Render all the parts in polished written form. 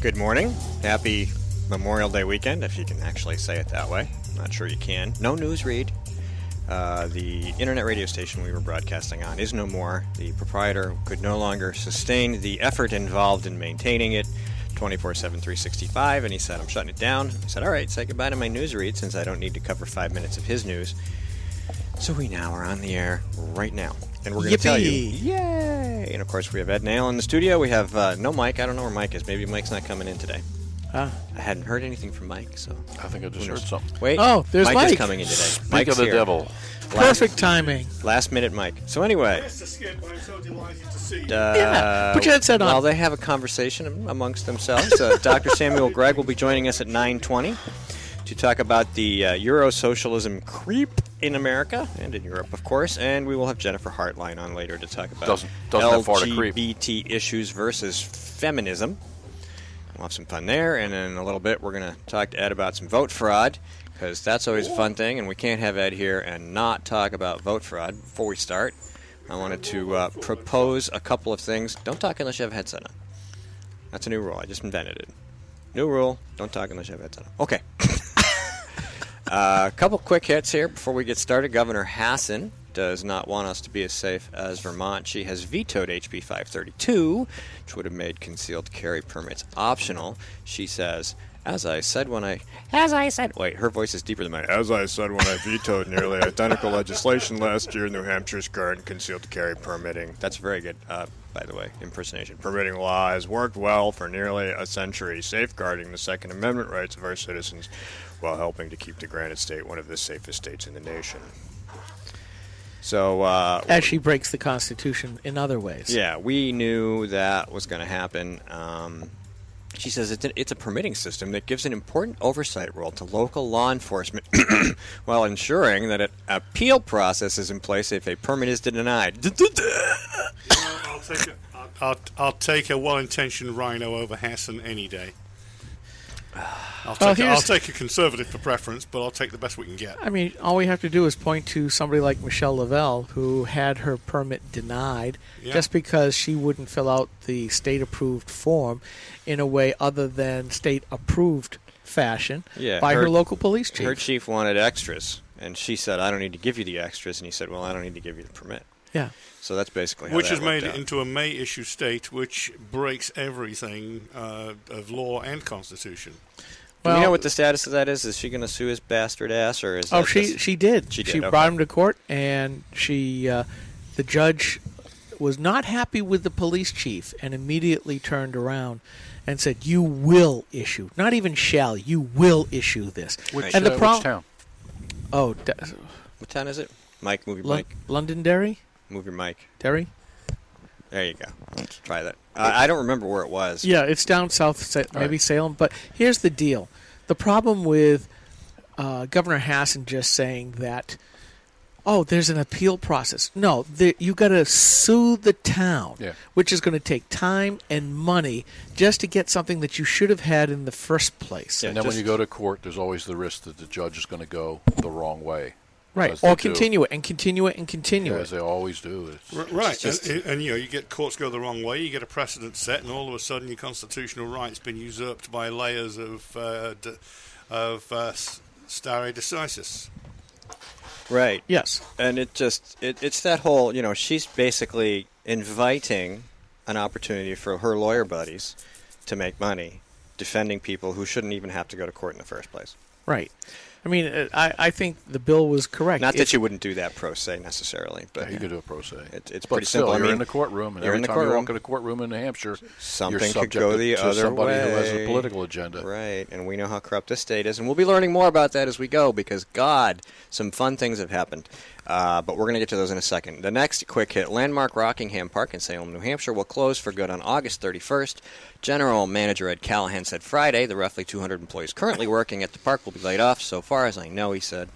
Good morning. Happy Memorial Day weekend, if you can actually say it that way. I'm not sure you can. No news read. The internet radio station we were broadcasting on is no more. The proprietor could no longer sustain the effort involved in maintaining it 24/7, 365, and he said, I'm shutting it down. I said, all right, say goodbye to my news read since I don't need to cover 5 minutes of his news. So we now are on the air right now. And we're going to tell you, yay! And of course, we have Ed Nail in the studio. We have no Mike. I don't know where Mike is. Maybe Mike's not coming in today. I hadn't heard anything from Mike, so I think I just heard something. Wait, there's Mike. Is coming in today. Speak of the devil. Perfect timing. Last minute Mike. So anyway. I'm so delighted to see you. Put your headset on. Well, they have a conversation amongst themselves. Dr. Samuel Gregg will be joining us at 9:20 to talk about the Euro-socialism creep in America and in Europe, of course. And we will have Jennifer Hartline on later to talk about doesn't have far to creep. LGBT issues versus feminism. We'll have some fun there, and in a little bit we're going to talk to Ed about some vote fraud, because that's always a fun thing, and we can't have Ed here and not talk about vote fraud. Before we start, I wanted to propose a couple of things. Don't talk unless you have a headset on. That's a new rule. I just invented it. New rule, don't talk unless you have a headset on. Okay. A couple quick hits here before we get started. Governor Hassan does not want us to be as safe as Vermont. She has vetoed HB 532, which would have made concealed carry permits optional. She says, wait, her voice is deeper than mine. As I said when I vetoed nearly identical legislation last year, New Hampshire's current concealed carry permitting. That's very good, by the way, impersonation. Permitting law has worked well for nearly a century, safeguarding the Second Amendment rights of our citizens while helping to keep the granite state one of the safest states in the nation. So, as she breaks the Constitution in other ways. Yeah, we knew that was going to happen. She says it's a permitting system that gives an important oversight role to local law enforcement while ensuring that an appeal process is in place if a permit is denied. I'll take a well-intentioned rhino over Hassan any day. I'll take a conservative for preference, but I'll take the best we can get. I mean, all we have to do is point to somebody like Michelle Lavelle, who had her permit denied just because she wouldn't fill out the state-approved form in a way other than state-approved fashion by her local police chief. Her chief wanted extras, and she said, I don't need to give you the extras, and he said, well, I don't need to give you the permit. Yeah. So that's basically how which that has made out. it into a May-issue state, which breaks everything of law and Constitution. Do we know what the status of that is? Is she going to sue his bastard ass, or is that she did. She brought him to court, and the judge was not happy with the police chief and immediately turned around and said, "You will issue, not even shall. You will issue this." Which town? Oh, what town is it? Mike, move your mic. Londonderry. Move your mic. Derry? There you go. Let's try that. I don't remember where it was. Yeah, it's down south, maybe Salem. But here's the deal. The problem with Governor Hassan just saying that, there's an appeal process. No, you got to sue the town, which is going to take time and money just to get something that you should have had in the first place. Yeah, and then when you go to court, there's always the risk that the judge is going to go the wrong way. Right, or continue it and continue it and continue it. As they always do. Right, and you get courts go the wrong way, you get a precedent set, and all of a sudden your constitutional rights been usurped by layers of stare decisis. Right. Yes. And it's that whole, she's basically inviting an opportunity for her lawyer buddies to make money defending people who shouldn't even have to go to court in the first place. Right. I mean, I think the bill was correct. Not that you wouldn't do that pro se necessarily, but you could do a pro se. It's pretty simple. You're in the courtroom, and every time you walk in a courtroom in New Hampshire, something could go the other somebody way. who has a political agenda. Right, and we know how corrupt this state is, and we'll be learning more about that as we go because, God, some fun things have happened. But we're going to get to those in a second. The next quick hit, Landmark Rockingham Park in Salem, New Hampshire will close for good on August 31st. General Manager Ed Callahan said Friday the roughly 200 employees currently working at the park will be laid off. So far as I know, he said.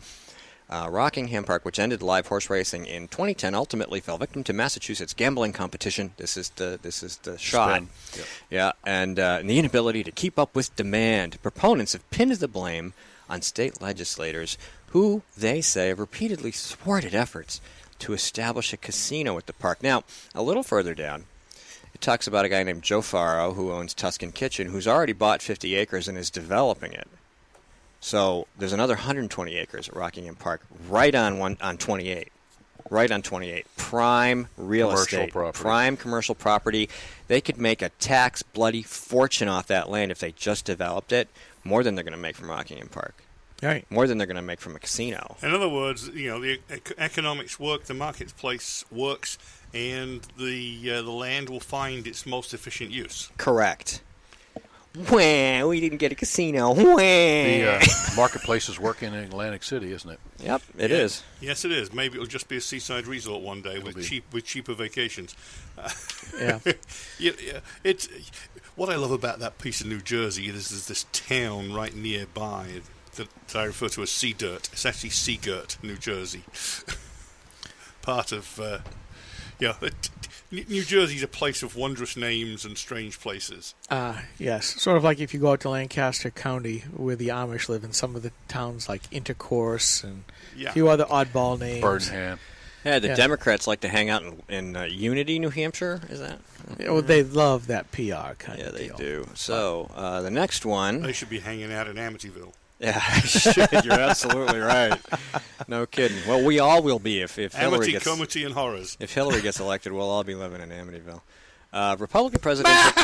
Rockingham Park, which ended live horse racing in 2010, ultimately fell victim to Massachusetts gambling competition. This is the shot. Yep. Yeah, and the inability to keep up with demand. Proponents have pinned the blame on state legislators who, they say, have repeatedly thwarted efforts to establish a casino at the park. Now, a little further down, It talks about a guy named Joe Faro who owns Tuscan Kitchen, who's already bought 50 acres and is developing it. So there's another 120 acres at Rockingham Park, right on 28. Right on 28. Prime real estate. Property. Prime commercial property. They could make a tax bloody fortune off that land if they just developed it, more than they're going to make from Rockingham Park. Right. More than they're going to make from a casino. In other words, the economics work, the marketplace works, and the land will find its most efficient use. Correct. Wah, we didn't get a casino. Wah. The marketplace is working in Atlantic City, isn't it? Yep, it is. Yes, it is. Maybe it'll just be a seaside resort one day with cheaper vacations. Yeah. It's what I love about that piece of New Jersey is this town right nearby that I refer to as Sea Dirt. It's actually Seagirt, New Jersey. Part of New Jersey's a place of wondrous names and strange places. Yes. Sort of like if you go out to Lancaster County where the Amish live, in some of the towns like Intercourse and a few other oddball names. Birmingham. Yeah, the Democrats like to hang out in Unity, New Hampshire, is that? Yeah, well, they love that PR kind of deal. Yeah, they do. So, the next one... They should be hanging out in Amityville. Yeah, you're absolutely right. No kidding. Well, we all will be if Hillary gets... Amity, and horrors. If Hillary gets elected, we'll all be living in Amityville. Republican presidential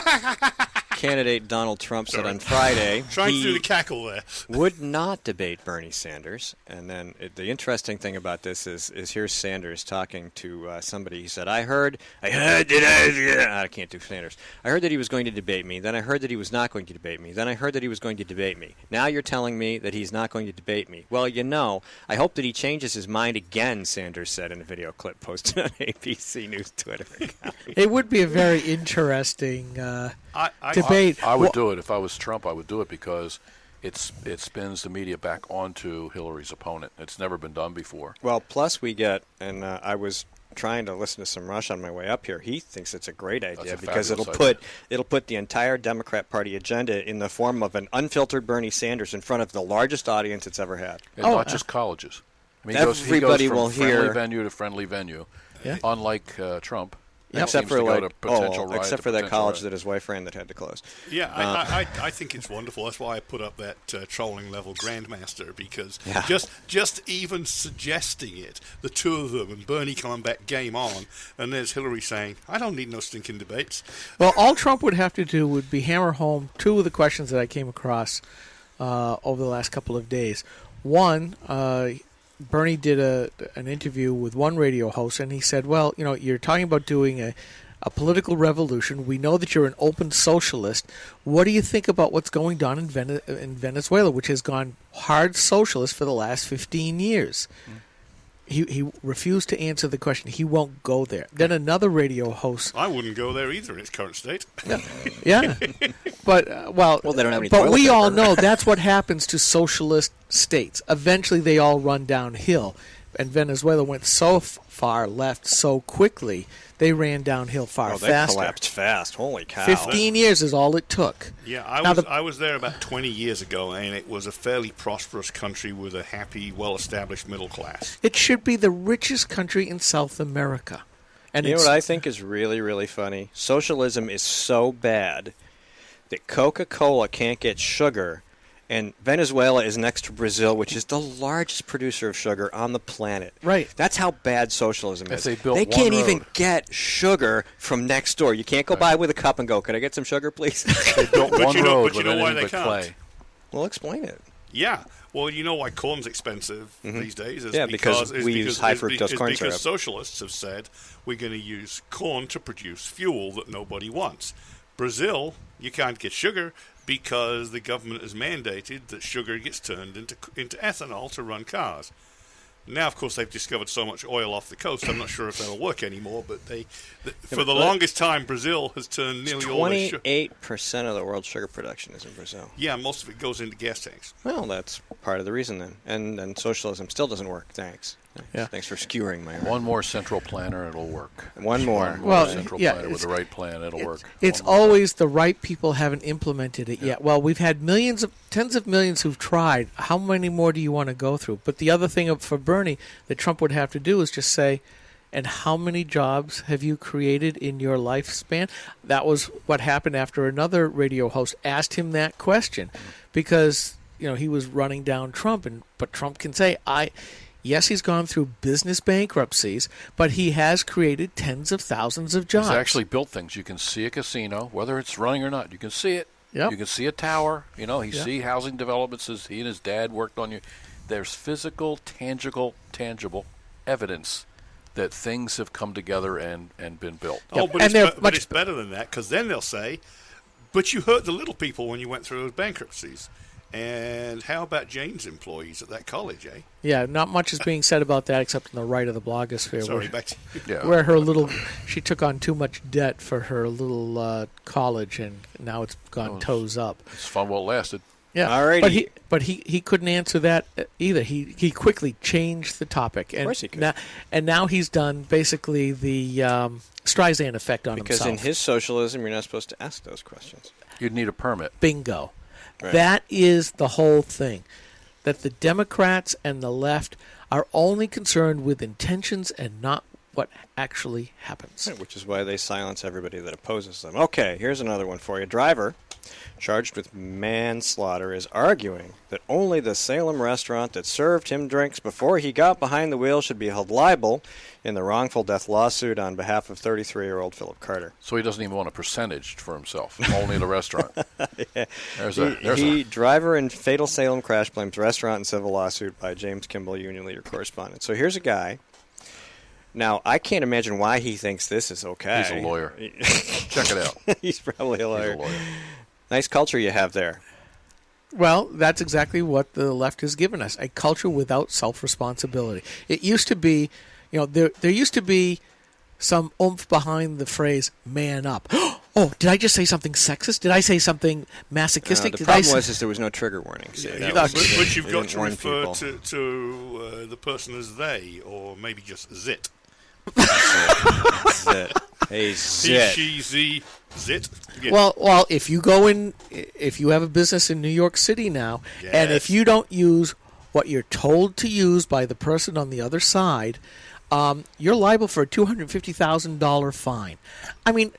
candidate Donald Trump said on Friday Trying through the cackle there. would not debate Bernie Sanders. And then the interesting thing about this is here's Sanders talking to somebody. He said, I heard I can't do Sanders. I heard that he was going to debate me. Then I heard that he was not going to debate me. Then I heard that he was going to debate me. Now you're telling me that he's not going to debate me. Well, I hope that he changes his mind again, Sanders said in a video clip posted on ABC News Twitter account. It would be a very interesting debate. I would do it. If I was Trump, I would do it because it spins the media back onto Hillary's opponent. It's never been done before. Well, plus we get, and I was trying to listen to some Rush on my way up here. He thinks it's a great idea because it'll put the entire Democrat Party agenda in the form of an unfiltered Bernie Sanders in front of the largest audience it's ever had. And not just colleges. I mean, everybody he goes will from friendly hear venue to friendly venue. Yeah. Unlike Trump. Except for except that college that his wife ran that had to close. Yeah, I think it's wonderful. That's why I put up that trolling level Grandmaster, because just even suggesting it, the two of them and Bernie coming back game on, and there's Hillary saying, "I don't need no stinking debates." Well, all Trump would have to do would be hammer home two of the questions that I came across over the last couple of days. One. Bernie did an interview with one radio host, and he said, well, you're talking about doing a political revolution. We know that you're an open socialist. What do you think about what's going on in Venezuela, which has gone hard socialist for the last 15 years? He refused to answer the question. He won't go there. Then another radio host... I wouldn't go there either in its current state. Yeah. But, they don't have any but we paper. all know that's what happens to socialist states. Eventually they all run downhill. And Venezuela went so far left so quickly, they ran downhill faster. They collapsed fast. Holy cow. 15 years is all it took. Yeah, I was there about 20 years ago, and it was a fairly prosperous country with a happy, well-established middle class. It should be the richest country in South America. And you know what I think is really, really funny? Socialism is so bad that Coca-Cola can't get sugar, and Venezuela is next to Brazil, which is the largest producer of sugar on the planet. Right. That's how bad socialism is. They built They can't one even road. get sugar from next door. You can't go by with a cup and go, "Could I get some sugar, please?" They built one road with why anything they but can't? clay. Well, explain it. Yeah. Well, you know why corn's expensive these days? Because we use high fructose corn syrup. Because socialists have said we're going to use corn to produce fuel that nobody wants. Brazil, you can't get sugar because the government has mandated that sugar gets turned into ethanol to run cars. Now, of course, they've discovered so much oil off the coast, I'm not sure if that'll work anymore, but for the longest time, Brazil has turned nearly all their sugar. 28% of the world's sugar production is in Brazil. Yeah, most of it goes into gas tanks. Well, that's part of the reason then. And socialism still doesn't work. Thanks. Yeah. Thanks for skewering my argument. One more central planner, it'll work. One more. Well, central yeah, planner with the right plan, it'll work. It's One more always the right people haven't implemented it yet. Well, we've had tens of millions who've tried. How many more do you want to go through? But the other thing for Bernie that Trump would have to do is just say, And how many jobs have you created in your lifespan? That was what happened after another radio host asked him that question, because he was running down Trump, but Trump can say, yes, he's gone through business bankruptcies, but he has created tens of thousands of jobs. He's actually built things. You can see a casino, whether it's running or not. You can see it. Yep. You can see a tower. See housing developments as he and his dad worked on. There's physical, tangible evidence that things have come together and been built. Oh, but it's better than that, because then they'll say, but you hurt the little people when you went through those bankruptcies. And how about Jane's employees at that college, eh? Yeah, not much is being said about that except in the right of the blogosphere. Sorry, back to you. Where she took on too much debt for her little college, and now it's gone toes up. It's fun while it lasted. Yeah, alrighty. But he couldn't answer that either. He quickly changed the topic, and of course he could. Now he's done basically the Streisand effect on himself. Because in his socialism, you're not supposed to ask those questions. You'd need a permit. Bingo. Right. That is the whole thing. That the Democrats and the left are only concerned with intentions and not what actually happens. Right, which is why they silence everybody that opposes them. Okay, here's another one for you. Driver charged with manslaughter is arguing that only the Salem restaurant that served him drinks before he got behind the wheel should be held liable in the wrongful death lawsuit on behalf of 33-year-old Philip Carter. So he doesn't even want a percentage for himself, only the restaurant. Yeah. Driver in fatal Salem crash blames restaurant and civil lawsuit by James Kimball, Union Leader correspondent. So here's a guy. Now, I can't imagine why he thinks this is okay. He's a lawyer. Check it out. He's probably a lawyer. He's a lawyer. Nice culture you have there. Well, that's exactly what the left has given us, a culture without self-responsibility. It used to be, there used to be some oomph behind the phrase, man up. Oh, did I just say something sexist? Did I say something masochistic? The problem was there was no trigger warning. But you've got to refer to the person as they, or maybe just zit. Zit. Hey, zit. He, she, z, zit. Yeah. Well, if you have a business in New York City now, yes. and if you don't use what you're told to use by the person on the other side, you're liable for a $250,000 fine. I mean,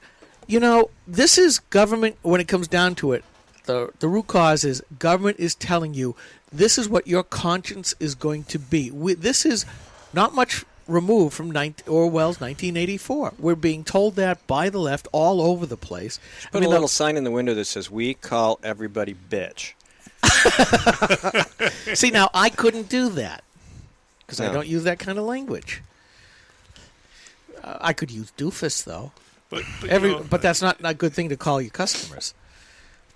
this is government, when it comes down to it, the root cause is government is telling you this is what your conscience is going to be. This is not much removed from Orwell's 1984. We're being told that by the left all over the place. Put a little sign in the window that says, "We call everybody bitch." See, now, I couldn't do that because I don't use that kind of language. I could use doofus, though. But that's not a good thing to call your customers.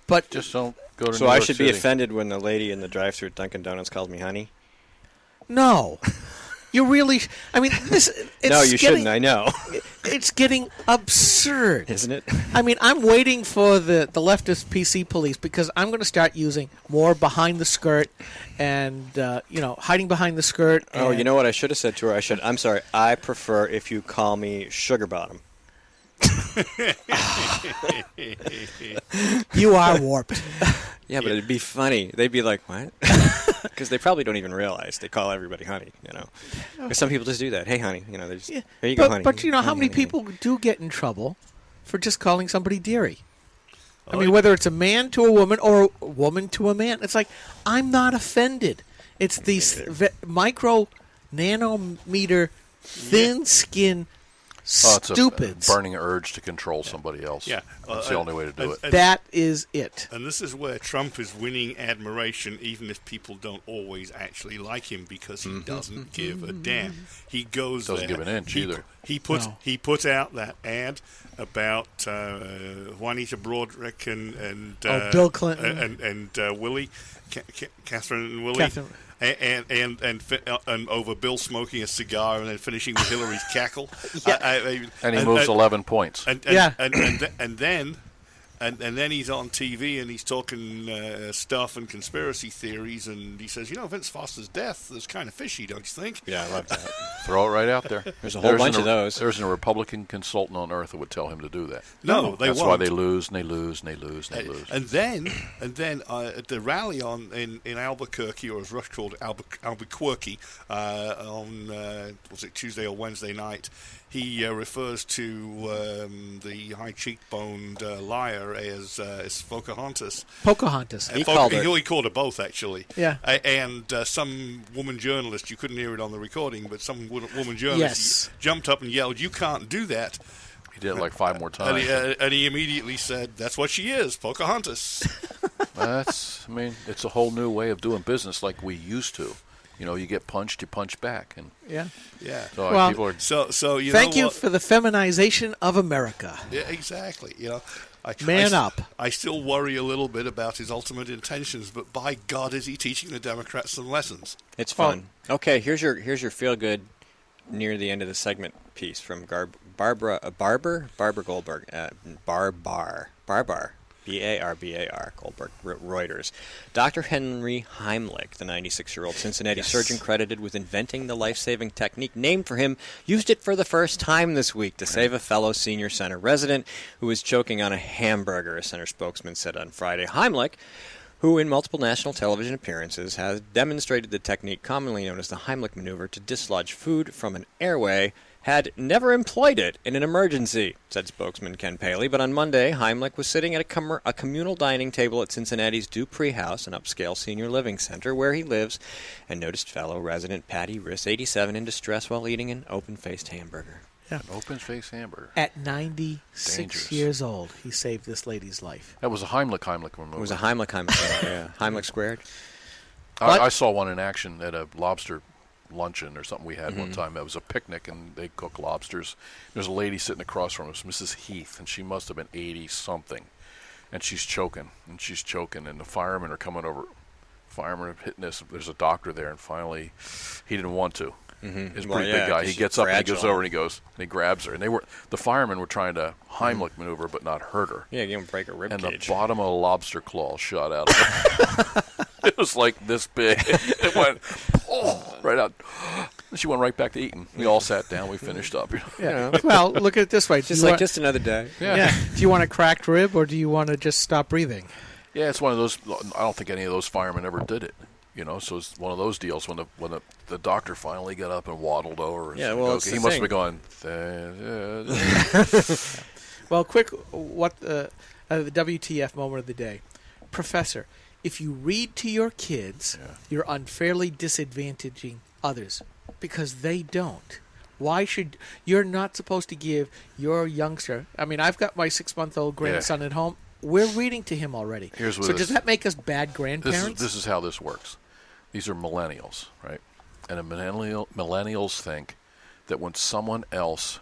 But just don't go to So New I York should City. be offended when the lady in the drive-thru at Dunkin' Donuts called me honey? No. You really... I mean, this... No, you shouldn't, I know. It's getting absurd. Isn't it? I mean, I'm waiting for the leftist PC police because I'm going to start using more behind the skirt and, hiding behind the skirt. Oh, you know what I should have said to her? I'm sorry, I prefer if you call me sugar bottom. You are warped. Yeah, but it'd be funny. They'd be like, what? Because they probably don't even realize they call everybody honey, Because some people just do that. Hey, honey. They just, here you go, honey. But how many people do get in trouble for just calling somebody dearie? I mean, whether it's a man to a woman or a woman to a man. It's like, I'm not offended. It's these micro, nanometer, thin skin stupids. It's a burning urge to control somebody else. Yeah. That's the only way to do it. That is it. And this is where Trump is winning admiration, even if people don't always actually like him, because he doesn't give a damn. He goes doesn't there. give an inch either. He put out that ad about Juanita Broaddrick and Bill Clinton and Willie, Catherine and Willie. Catherine. And over Bill smoking a cigar and then finishing with Hillary's cackle. Yeah. And he moves 11 points. And then And then he's on TV and he's talking stuff and conspiracy theories, and he says, Vince Foster's death is kind of fishy, don't you think? Yeah, I love that. Throw it right out there. There's a whole bunch of those. There isn't a Republican consultant on earth that would tell him to do that. No, they That's won't. why they lose, and they lose, and they lose, and they lose. And then at the rally in Albuquerque, or as Rush called Albuquerque, on was it Tuesday or Wednesday night, he refers to the high cheekboned liar as Pocahontas. Pocahontas. He called her. He called her both, actually. Yeah. And some woman journalist, you couldn't hear it on the recording, but some woman journalist jumped up and yelled, "You can't do that." He did it like 5 more times. And he immediately said, "That's what she is, Pocahontas." It's a whole new way of doing business like we used to. You get punched, you punch back, and yeah. So Well, people are. So thank you for the feminization of America. Yeah, exactly. Man up. I still worry a little bit about his ultimate intentions, but by God, is he teaching the Democrats some lessons? It's fun. Okay, here's your feel good near the end of the segment piece from Barbara Goldberg, Barbar. B-A-R-B-A-R, Goldberg, Reuters. Dr. Henry Heimlich, the 96-year-old Cincinnati surgeon credited with inventing the life-saving technique named for him, used it for the first time this week to save a fellow senior center resident who was choking on a hamburger, a center spokesman said on Friday. Heimlich, who in multiple national television appearances has demonstrated the technique commonly known as the Heimlich maneuver to dislodge food from an airway, had never employed it in an emergency, said spokesman Ken Paley. But on Monday, Heimlich was sitting at a communal dining table at Cincinnati's Dupree House, an upscale senior living center where he lives, and noticed fellow resident Patty Riss, 87, in distress while eating an open-faced hamburger. Yeah. An open-faced hamburger. At 96 Dangerous. years old, he saved this lady's life. That was a Heimlich maneuver. It was a Heimlich yeah. Heimlich squared. I saw one in action at a lobster luncheon or something we had one time. It was a picnic, and they cook lobsters. There's a lady sitting across from us, Mrs. Heath, and she must have been 80-something. And she's choking, and the firemen are coming over. Firemen are hitting this. There's a doctor there, and finally, he didn't want to. Mm-hmm. He's a pretty big guy. He gets up and he goes over and he grabs her. And the firemen were trying to Heimlich maneuver, but not hurt her. Yeah, you don't break a rib and cage. The bottom of a lobster claw shot out of her. It was like this big. It went right out. She went right back to eating. We all sat down. We finished up. Yeah. Well, look at it this way. Just another day. Yeah. Do you want a cracked rib, or do you want to just stop breathing? Yeah, it's one of those. I don't think any of those firemen ever did it. So it's one of those deals when the doctor finally got up and waddled over. Yeah, well, he must have been going. Well, quick, the WTF moment of the day, Professor. If you read to your kids, you're unfairly disadvantaging others because they don't. You're not supposed to give your youngster? I mean, I've got my 6-month-old grandson at home. We're reading to him already. Does that make us bad grandparents? This is how this works. These are millennials, right? And millennials think that when someone else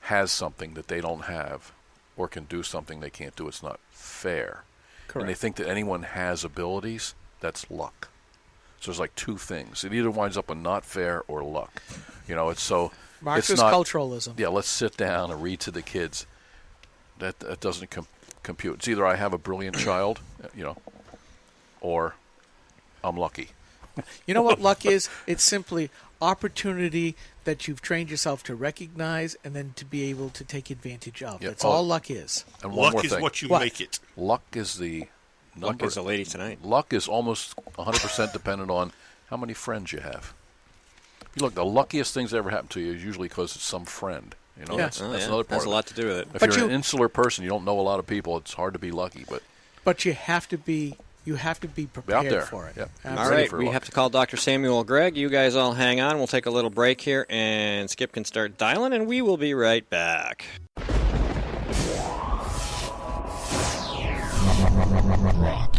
has something that they don't have or can do something they can't do, it's not fair. Correct. And they think that anyone has abilities, that's luck. So there's like two things. It either winds up with not fair or luck. It's so... Marxist culturalism. Yeah, let's sit down and read to the kids. That doesn't compute. It's either I have a brilliant child, or I'm lucky. You know what luck is? It's simply opportunity that you've trained yourself to recognize and then to be able to take advantage of. That's all luck is. And one more luck is thing. what you make it. Luck is the number. Luck is the lady tonight. Luck is almost 100% dependent on how many friends you have. Look, the luckiest things that ever happen to you is usually because it's some friend. That's another part. Has a lot to do with it. If you're an insular person, you don't know a lot of people. It's hard to be lucky, but you have to be prepared for it. Yep. All right, we have to call Dr. Samuel Gregg. You guys all hang on. We'll take a little break here, and Skip can start dialing, and we will be right back. Rock